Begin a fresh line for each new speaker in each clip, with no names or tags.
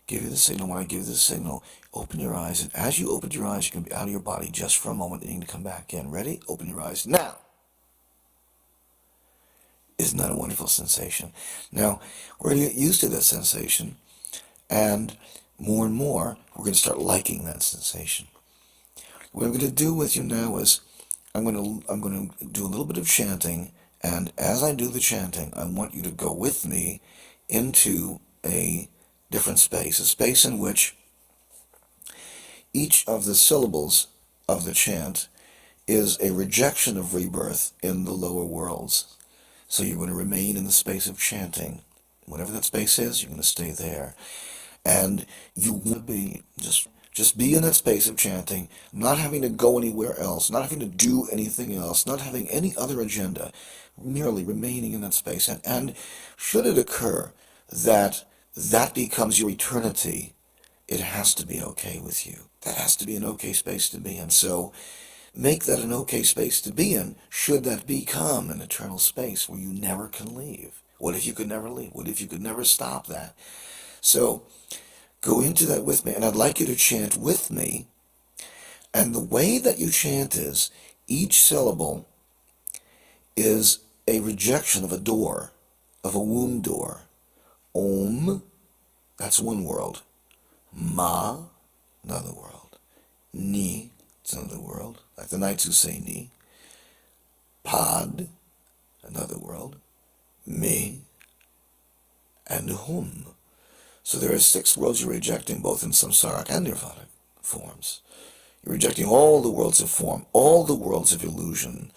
give you the signal. When I give you the signal, open your eyes. And as you open your eyes, you're going to be out of your body just for a moment. And you're going to come back in. Ready? Open your eyes now. Isn't that a wonderful sensation? Now, we're going to get used to that sensation. And more, we're going to start liking that sensation. What I'm going to do with you now is I'm going to do a little bit of chanting. And as I do the chanting, I want you to go with me into a different space, a space in which each of the syllables of the chant is a rejection of rebirth in the lower worlds. So you're going to remain in the space of chanting. Whatever that space is, you're going to stay there. And you will be just be in that space of chanting, not having to go anywhere else, not having to do anything else, not having any other agenda, merely remaining in that space. And should it occur that that becomes your eternity, it has to be okay with you. That has to be an okay space to be in. So make that an okay space to be in, should that become an eternal space where you never can leave. What if you could never leave? What if you could never stop that? So go into that with me, and I'd like you to chant with me. And the way that you chant is, each syllable is a rejection of a door, of a womb door. Om, that's one world. Ma, another world. Ni, it's another world, like the knights who say Ni. Pad, another world. Me, and Hum. So there are 6 worlds you're rejecting, both in samsaric and nirvanic forms. You're rejecting all the worlds of form, all the worlds of illusion,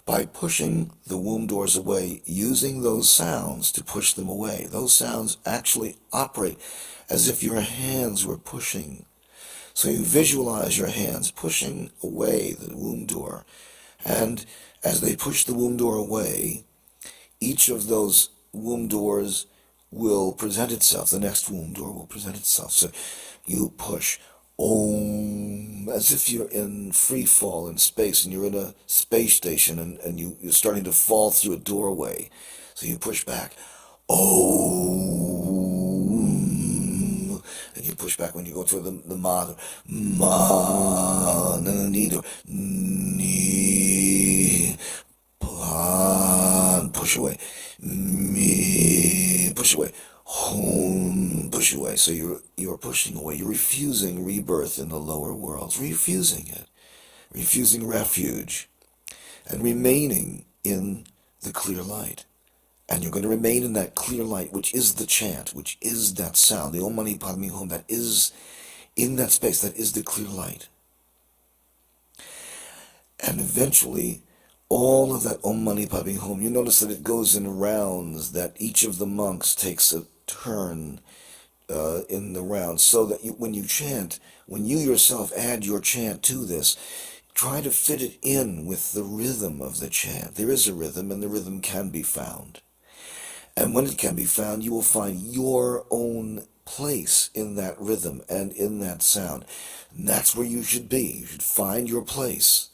by pushing the womb doors away, using those sounds to push them away. Those sounds actually operate as if your hands were pushing. So you visualize your hands pushing away the womb door. And as they push the womb door away, each of those womb doors will present itself. The next womb door will present itself. So you push Om, as if you're in free fall in space and you're in a space station and you're starting to fall through a doorway. So you push back Om, and you push back when you go through the Ma, Ma, and then the Ni door, Ni, Pan, push away, Me, push away, Home, push away. So you're pushing away. You're refusing rebirth in the lower worlds, refusing it, refusing refuge, and remaining in the clear light. And you're going to remain in that clear light, which is the chant, which is that sound, the Om Mani Padme Hum, that is in that space, that is the clear light. And eventually, all of that Om Mani Padme Hum, you notice that it goes in rounds, that each of the monks takes a turn in the round, so that when you chant, when you yourself add your chant to this, try to fit it in with the rhythm of the chant. There is a rhythm, and the rhythm can be found. And when it can be found, you will find your own place in that rhythm and in that sound. And that's where you should be. You should find your place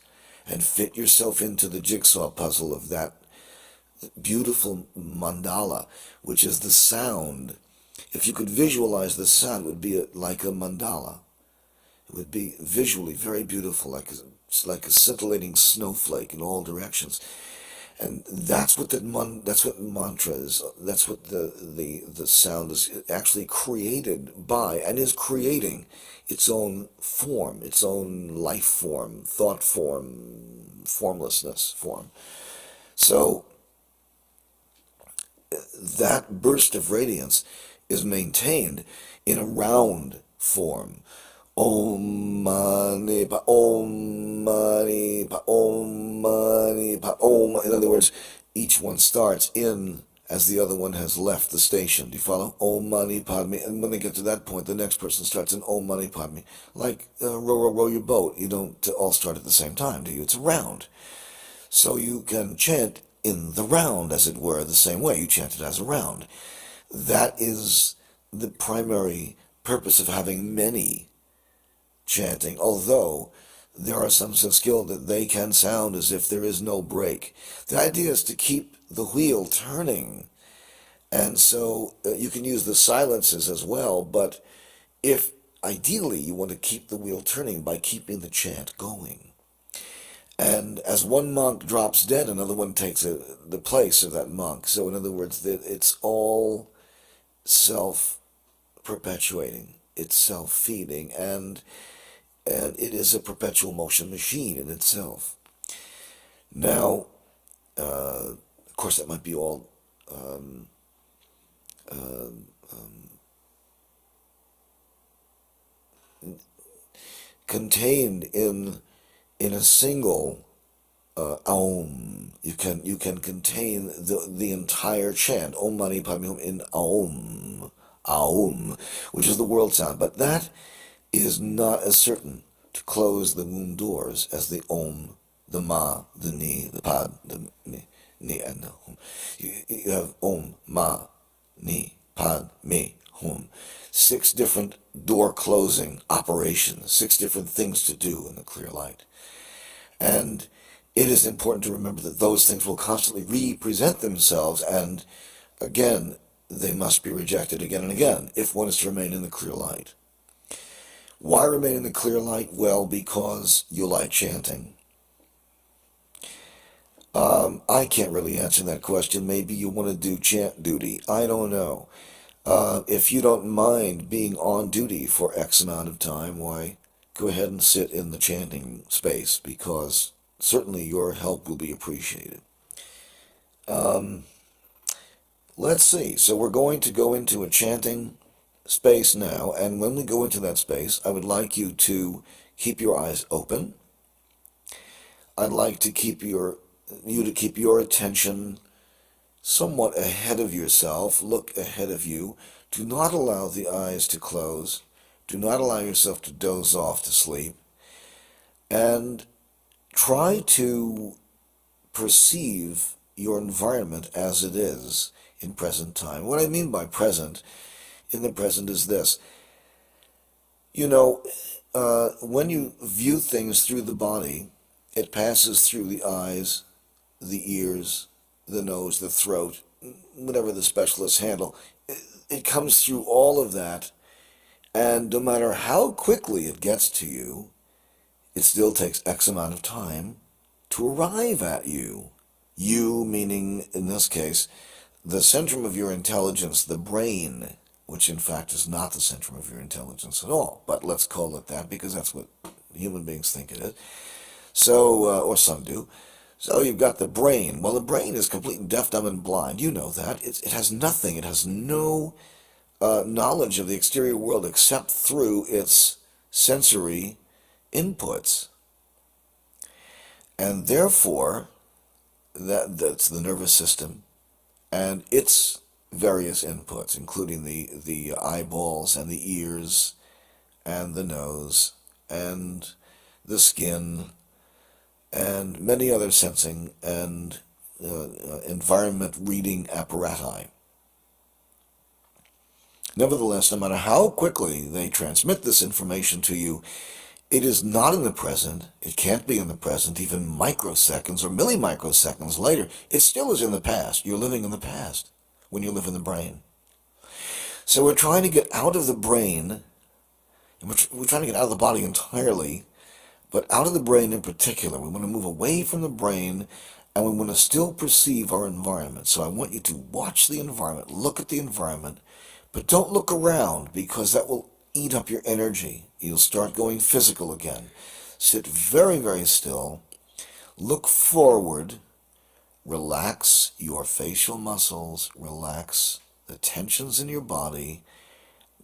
and fit yourself into the jigsaw puzzle of that beautiful mandala, which is the sound. If you could visualize the sound, it would be like a mandala. It would be visually very beautiful, like a scintillating snowflake in all directions. And that's what that's what mantra is. That's what the sound is actually created by, and is creating its own form, its own life form, thought form, formlessness form. So that burst of radiance is maintained in a round form. Om Mani Pa Om Mani Pa Om Mani Pa Om. In other words, each one starts in as the other one has left the station. Do you follow? Om Mani Padme. And when they get to that point, the next person starts in Om Mani Padme. Like row your boat. You don't all start at the same time, do you? It's a round. So you can chant in the round, as it were, the same way. You chant it as a round. That is the primary purpose of having many chanting, although there are some so skilled that they can sound as if there is no break. The idea is to keep the wheel turning And so you can use the silences as well, but if ideally you want to keep the wheel turning by keeping the chant going. And as one monk drops dead, another one takes the place of that monk. So in other words, it's all self-perpetuating, it's self-feeding, and it is a perpetual motion machine in itself. Now, of course, that might be all contained in a single Aum. You can contain the entire chant Om Mani Padme Hum in Aum, Aum, which is the world sound. But that is not as certain to close the womb doors as the Om, the Ma, the Ni, the Pad, the Ni, and the Hum. You have Om, Ma, Ni, Pad, Me, Hum. 6 different door closing operations, 6 different things to do in the clear light. And it is important to remember that those things will constantly represent themselves, and again, they must be rejected again and again if one is to remain in the clear light. Why remain in the clear light? Well, because you like chanting. I can't really answer that question. Maybe you want to do chant duty. I don't know. If you don't mind being on duty for X amount of time, why, go ahead and sit in the chanting space, because certainly your help will be appreciated. Let's see. So we're going to go into a chanting space now, and when we go into that space, I would like you to keep your eyes open. I'd like to keep you to keep your attention somewhat ahead of yourself. Look ahead of you. Do not allow the eyes to close. Do not allow yourself to doze off to sleep. And try to perceive your environment as it is in present time. What I mean by present, in the present, is this. You know, when you view things through the body, it passes through the eyes, the ears, the nose, the throat, whatever the specialists handle. It comes through all of that, and no matter how quickly it gets to you, it still takes X amount of time to arrive at you. You, meaning, in this case, the centrum of your intelligence, the brain, which in fact is not the centrum of your intelligence at all, but let's call it that because that's what human beings think it is. So, or some do. So you've got the brain. Well, the brain is completely deaf, dumb, and blind. You know that. It has nothing. It has no knowledge of the exterior world except through its sensory inputs. And therefore, that's the nervous system and its various inputs, including the eyeballs and the ears and the nose and the skin and many other sensing and environment reading apparati. Nevertheless, no matter how quickly they transmit this information to you, it is not in the present. It can't be in the present, even microseconds or millimicroseconds later. It still is in the past. You're living in the past when you live in the brain. So we're trying to get out of the brain, and we're trying to get out of the body entirely, but out of the brain in particular. We want to move away from the brain, and we want to still perceive our environment. So I want you to watch the environment, look at the environment, but don't look around, because that will eat up your energy. You'll start going physical again. Sit very, very still. Look forward. Relax your facial muscles. Relax the tensions in your body.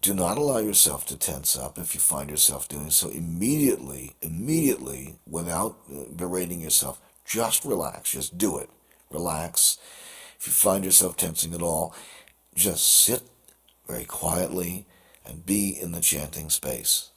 Do not allow yourself to tense up. If you find yourself doing so, immediately, without berating yourself, just relax. Just do it. Relax. If you find yourself tensing at all, just sit very quietly and be in the chanting space.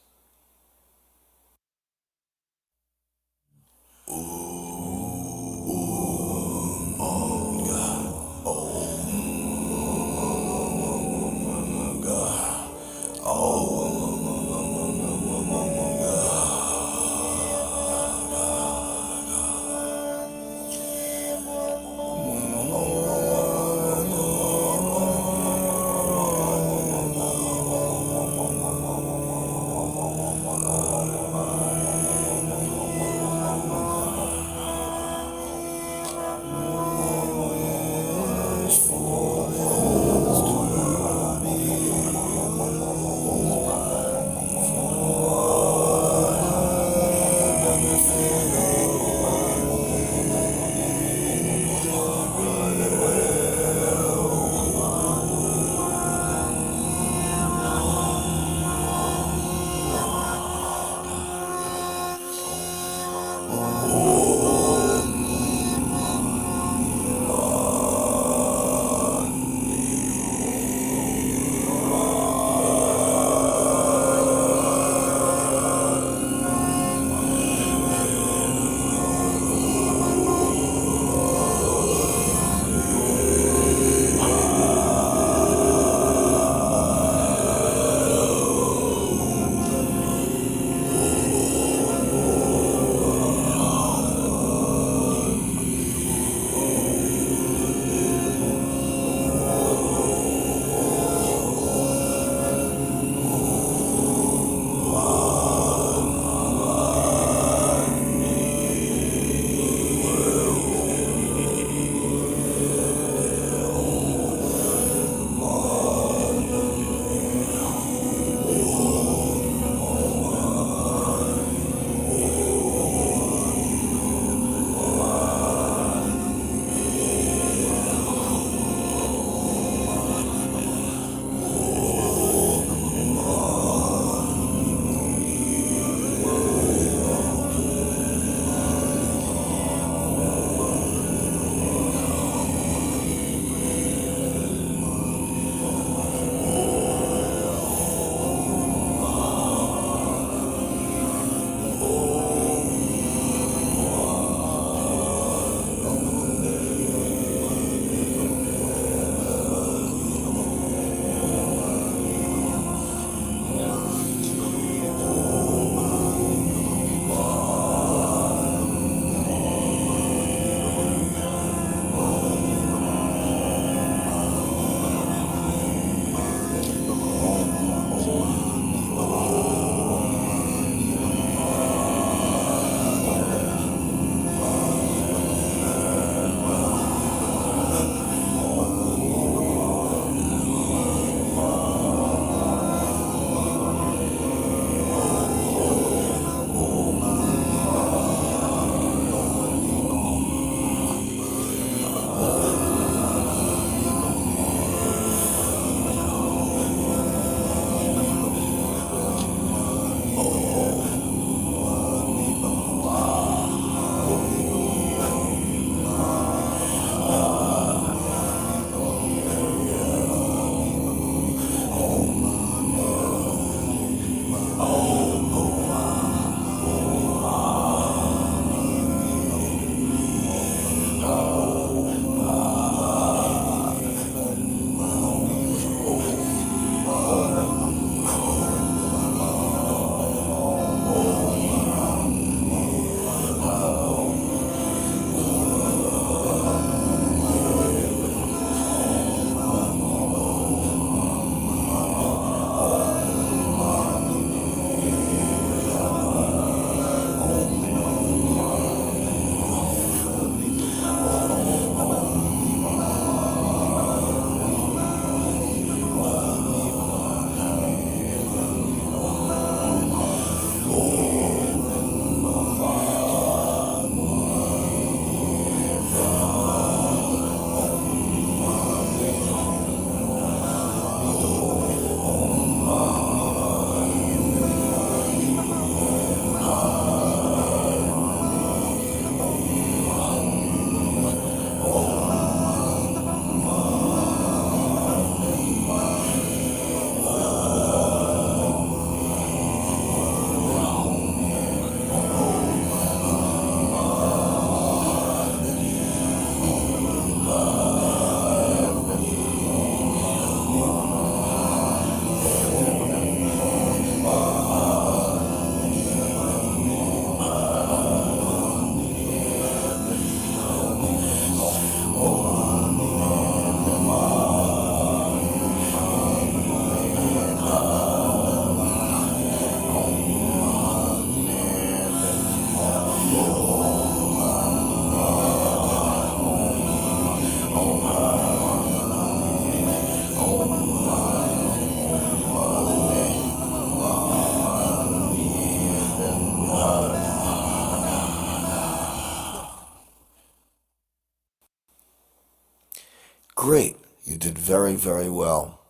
Great. You did very, very well.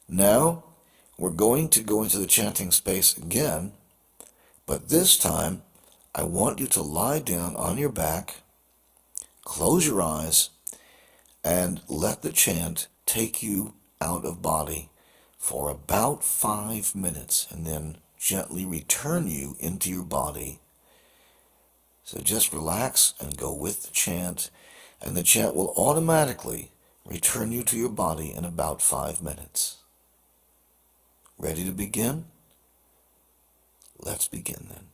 Now, we're going to go into the chanting space again, but this time, I want you to lie down on your back, close your eyes, and let the chant take you out of body for about 5 minutes, and then gently return you into your body. So just relax and go with the chant, and the chant will automatically return you to your body in about 5 minutes. Ready to begin? Let's begin then.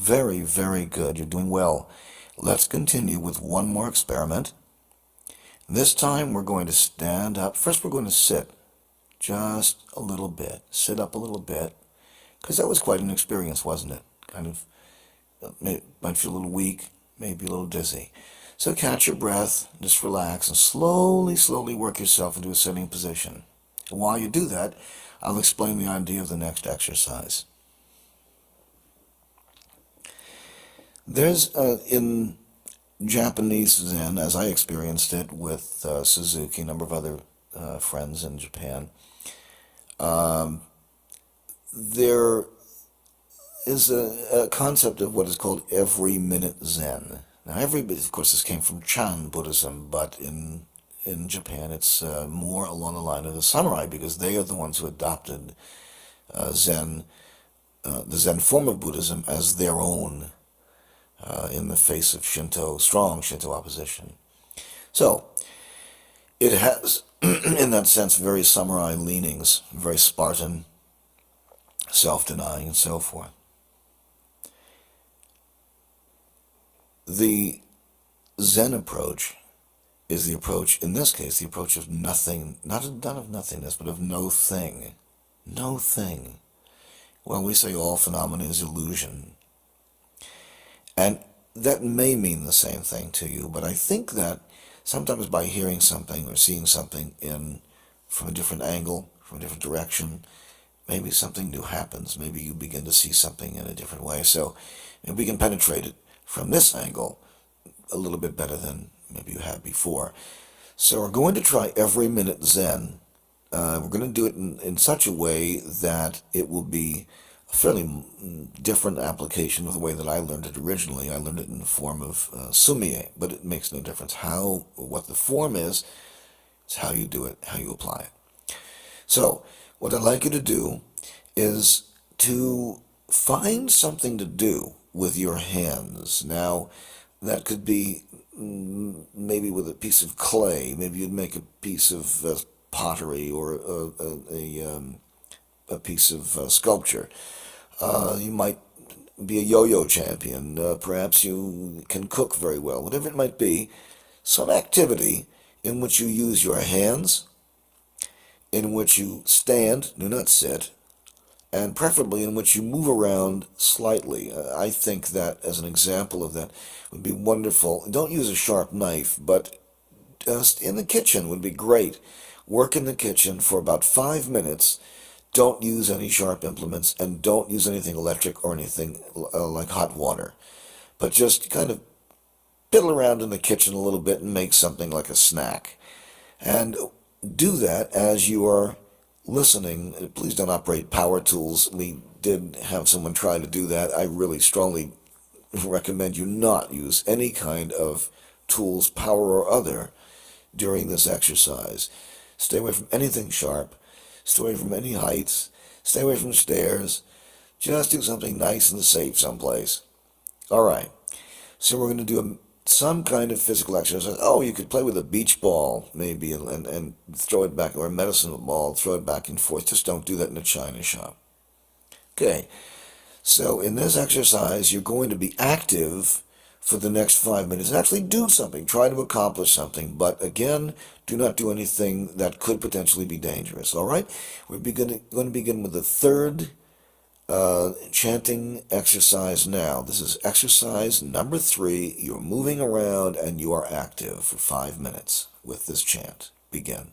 Very, very good. You're doing well. Let's continue with one more experiment. This time we're going to stand up. First we're going to sit just a little bit. Sit up a little bit. Because that was quite an experience, wasn't it? Kind of, might feel a little weak, maybe a little dizzy. So catch your breath, just relax, and slowly, slowly work yourself into a sitting position. And while you do that, I'll explain the idea of the next exercise. There's, in Japanese Zen, as I experienced it with Suzuki, a number of other friends in Japan, there is a concept of what is called every minute Zen. Now, of course, this came from Chan Buddhism, but in Japan, it's more along the line of the samurai, because they are the ones who adopted Zen, the Zen form of Buddhism, as their own in the face of strong Shinto opposition. So, it has, in that sense, very samurai leanings, very Spartan, self-denying, and so forth. The Zen approach is the approach, in this case, the approach of nothing, not of nothingness, but of no thing. No thing. Well, we say all phenomena is illusion. And that may mean the same thing to you, but I think that sometimes by hearing something or seeing something from a different angle, from a different direction, maybe something new happens. Maybe you begin to see something in a different way. So maybe we can penetrate it from this angle a little bit better than maybe you have before. So we're going to try every minute Zen. We're going to do it in such a way that it will be a fairly different application of the way that I learned it originally. I learned it in the form of sumie, but it makes no difference what the form is how you do it, how you apply it. So what I'd like you to do is to find something to do with your hands. Now, that could be maybe with a piece of clay. Maybe you'd make a piece of pottery or a piece of sculpture. You might be a yo-yo champion. Perhaps you can cook very well. Whatever it might be, some activity in which you use your hands, in which you stand, do not sit, and preferably in which you move around slightly. I think that, as an example of that, would be wonderful. Don't use a sharp knife, but just in the kitchen would be great. Work in the kitchen for about 5 minutes. Don't use any sharp implements, and don't use anything electric or anything like hot water. But just kind of fiddle around in the kitchen a little bit and make something like a snack. And do that as you are listening. Please don't operate power tools. We did have someone try to do that. I really strongly recommend you not use any kind of tools, power or other, during this exercise. Stay away from anything sharp. Stay away from any heights. Stay away from stairs. Just do something nice and safe someplace. All right. So we're going to do some kind of physical exercise. Oh, you could play with a beach ball, maybe, and throw it back, or a medicine ball, throw it back and forth. Just don't do that in a china shop. Okay. So in this exercise, you're going to be active for the next 5 minutes. Actually do something. Try to accomplish something. But again, do not do anything that could potentially be dangerous. All right? We're going to begin with the third chanting exercise now. This is exercise number 3. You're moving around and you are active for 5 minutes with this chant. Begin.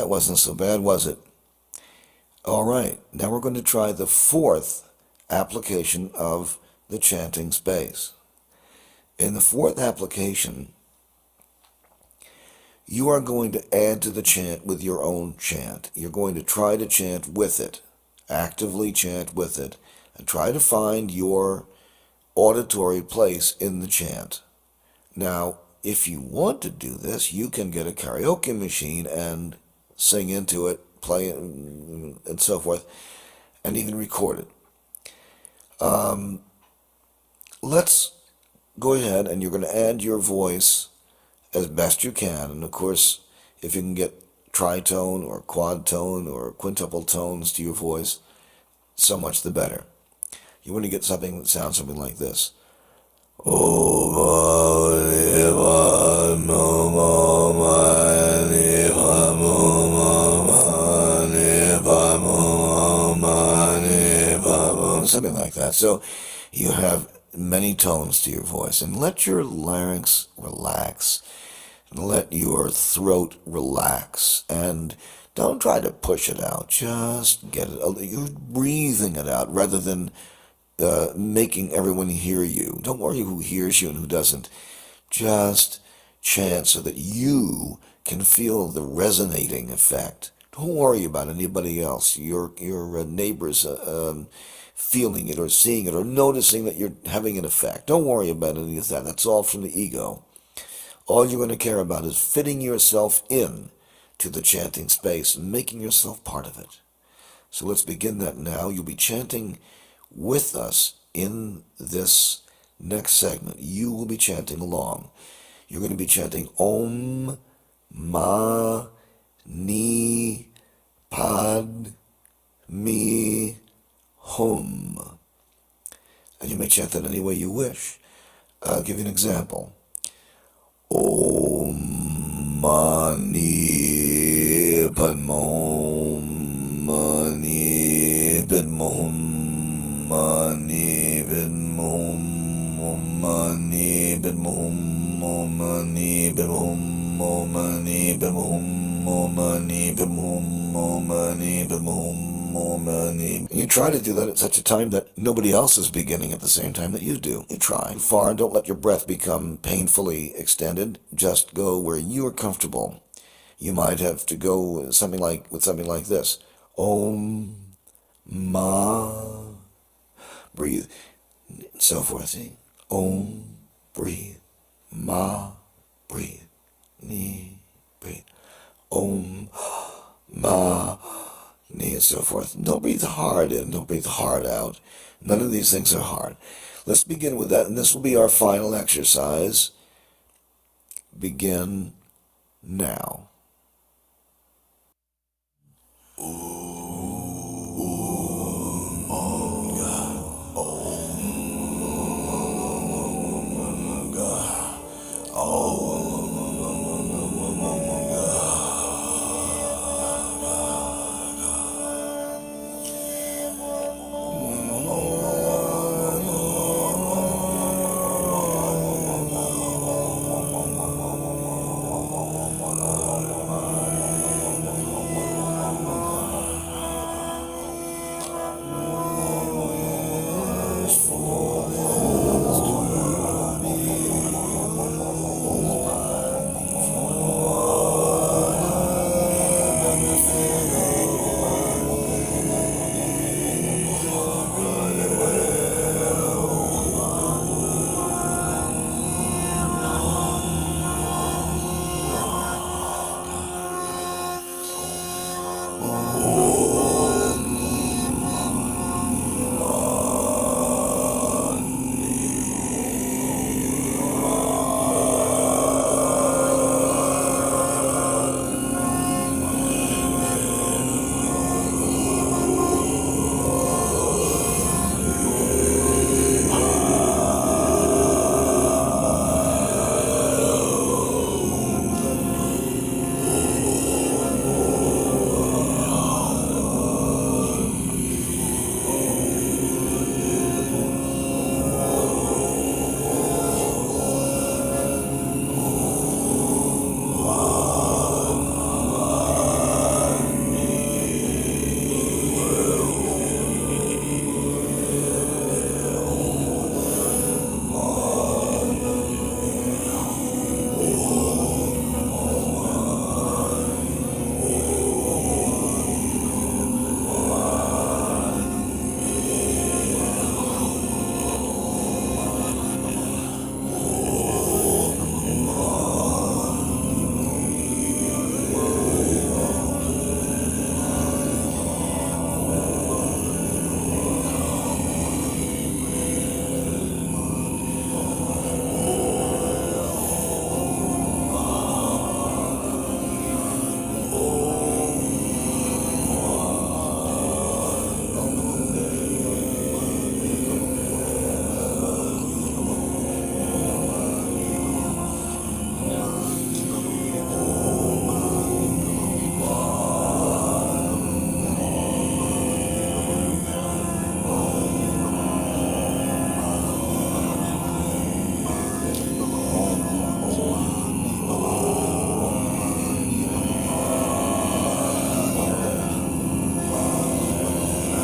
That wasn't so bad, was it? All right, now we're going to try the fourth application of the chanting space. In the fourth application, you are going to add to the chant with your own chant. You're going to try to chant with it, actively chant with it, and try to find your auditory place in the chant. Now, if you want to do this, you can get a karaoke machine and sing into it, play it, and so forth, and even record it. Let's go ahead and you're going to add your voice as best you can. And of course, if you can get tritone or quad tone or quintuple tones to your voice, so much the better. You want to get something that sounds something like this. Something like that. So you have many tones to your voice, and let your larynx relax. Let your throat relax, and don't try to push it out. Just get it. You're breathing it out rather than making everyone hear you. Don't worry who hears you and who doesn't. Just chant so that you can feel the resonating effect. Don't worry about anybody else, your neighbors feeling it or seeing it or noticing that you're having an effect. Don't worry about any of that. That's all from the ego. All you're going to care about is fitting yourself in to the chanting space and making yourself part of it. So let's begin that now. You'll be chanting with us in this next segment. You will be chanting along. You're going to be chanting Om Ma Ni Pad Mi Hum. And you may chant that any way you wish. I'll give you an example. Om Mani Padmo Mani Padmo Mani Padmo Mani Padmo Mani Padmo Mani Padmo Mani Padmo Mani Padmo. You try to do that at such a time that nobody else is beginning at the same time that you do. You try far. Don't let your breath become painfully extended. Just go where you are comfortable. You might have to go with something like this. Om Ma. Breathe. So forth. See? Om. Breathe. Ma. Breathe. Ni. Breathe. Om. Ma. Knee and so forth. Don't breathe hard in, don't breathe hard out. None of these things are hard. Let's begin with that, and this will be our final exercise. Begin now. Ooh.